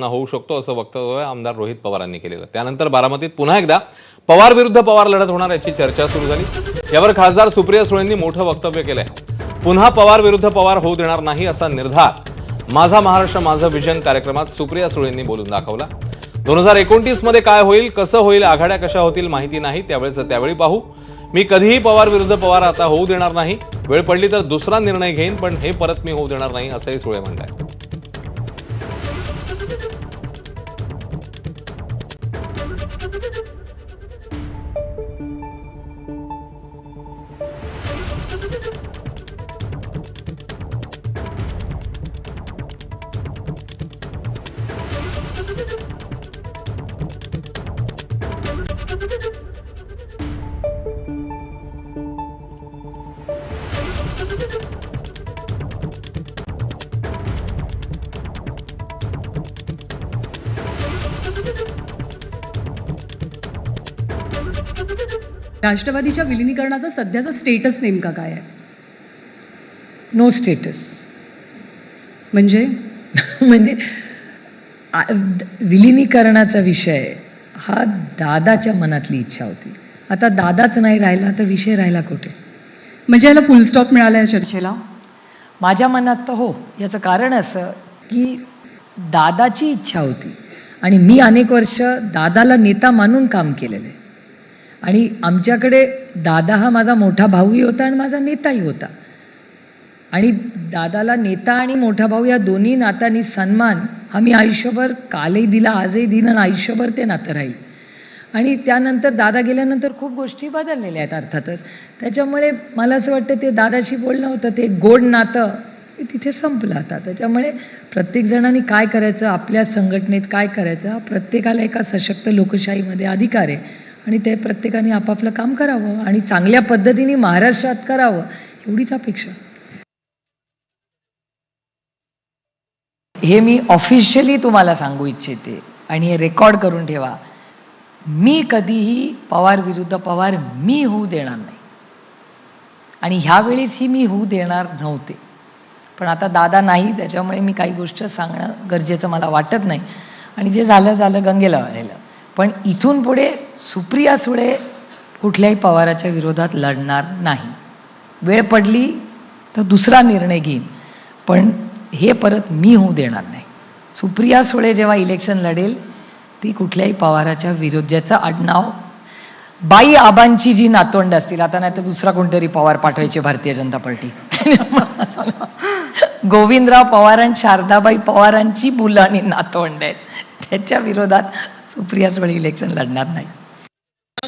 होऊ शकतो असं वक्तव्य आमदार रोहित पवारांनी केलेलं. त्यानंतर बारामतीत पुन्हा एकदा पवार विरुद्ध पवार लढत होणार याची चर्चा सुरू झाली. यावर खासदार सुप्रिया सुळेंनी मोठं वक्तव्य केलंय. पुन्हा पवार विरुद्ध पवार होऊ देणार नाही असा निर्धार माझा महाराष्ट्र माझं विजन कार्यक्रमात सुप्रिया सुळेंनी बोलून दाखवला. 2029 मध्ये काय होईल, कसं होईल, आघाड्या कशा होतील माहिती नाही, त्यावेळी पाहू. मी कधीही पवार विरुद्ध पवार आता होऊ देणार नाही. वेळ पडली तर दुसरा निर्णय घेईन, पण हे परत मी होऊ देणार नाही असंही सुळे म्हणताय. राष्ट्रवादीच्या विलिनीकरणाचा सध्याचा स्टेटस नेमका काय आहे? No status. म्हणजे म्हणजे विलिनीकरणाचा विषय हा दादाच्या मनातली इच्छा होती. आता दादाच नाही राहिला तर विषय राहिला कुठे? म्हणजे याला फुल स्टॉप मिळाला या चर्चेला? माझ्या मनात तर हो. याचं कारण असं की दादाची इच्छा होती आणि मी अनेक वर्ष दादाला नेता मानून काम केलेलं आहे आणि आमच्याकडे दादा हा माझा मोठा भाऊही होता आणि माझा नेताही होता आणि दादाला नेता आणि मोठा भाऊ या दोन्ही नात्यांनी सन्मान हा मी आयुष्यभर कालही दिला, आजही दिला आणि आयुष्यभर ते नातं राहील. आणि त्यानंतर दादा गेल्यानंतर खूप गोष्टी बदललेल्या आहेत अर्थातच. त्याच्यामुळे मला असं वाटतं ते दादाशी बोलणं होतं, ते गोड नातं तिथे संपलं आता. त्याच्यामुळे प्रत्येक जणांनी काय करायचं, आपल्या संघटनेत काय करायचं, हा प्रत्येकाला एका सशक्त लोकशाहीमध्ये अधिकार आहे आणि ते प्रत्येकाने आपापलं काम करावं आणि चांगल्या पद्धतीने महाराष्ट्रात करावं एवढीच अपेक्षा. हे मी ऑफिशियली तुम्हाला सांगू इच्छिते आणि हे रेकॉर्ड करून ठेवा. मी कधीही पवार विरुद्ध पवार मी होऊ देणार नाही आणि ह्यावेळेसही मी होऊ देणार नव्हते. पण आता दादा नाही, त्याच्यामुळे मी काही गोष्ट सांगणं गरजेचं मला वाटत नाही आणि जे झालं झालं गंगेला वाहिलं. पण इथून पुढे सुप्रिया सुळे कुठल्याही पवाराच्या विरोधात लढणार नाही. वेळ पडली तर दुसरा निर्णय घेईन, पण हे परत मी होऊ देणार नाही. सुप्रिया सुळे जेव्हा इलेक्शन लढेल ती कुठल्याही पवाराच्या विरोध, ज्याचं आडनाव बाई आबांची जी नातवंड असतील, आता नाही तर दुसरा कोणतरी पवार पाठवायचे भारतीय जनता पार्टी, गोविंदराव पवार आणि शारदाबाई पवारांची मुलं आणि नातवंड आहेत, त्याच्या विरोधात सुप्रिया सुळे इलेक्शन लढणार नाही.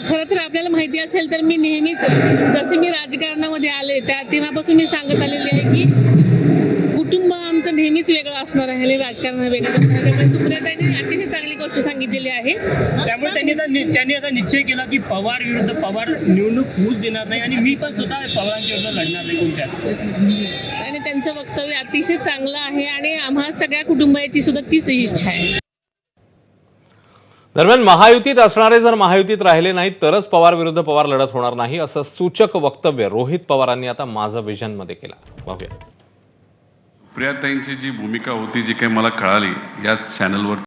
खरं तर आपल्याला माहिती असेल तर मी नेहमीच जसे मी राजकारणामध्ये आले तेव्हापासून मी सांगत आलेली आहे की कुटुंब आमचं नेहमीच वेगळं असणार आहे आणि राजकारण वेगळं असणार आहे. त्यामुळे सुप्रियाताईंनी अतिशय चांगली गोष्ट सांगितलेली आहे. त्यामुळे त्यांनी आता निश्चय केला की पवार विरुद्ध पवार निवडणूक होऊच देणार नाही आणि मी पण स्वतः पवारांच्या विरुद्ध लढणार नाही कोणत्याच. आणि त्यांचं वक्तव्य अतिशय चांगलं आहे आणि आम्हा सगळ्या कुटुंबाची सुद्धा तीच इच्छा आहे. दरम्यान महायुतीत असणारे जर महायुतीत राहिले नाहीत तरच पवार विरुद्ध पवार लढत होणार नाही असं सूचक वक्तव्य रोहित पवारांनी आता माझं विजन मध्ये केलं. पाहूया. सुप्रियाताईंची जी भूमिका होती, जी काही मला कळाली याच चॅनलवर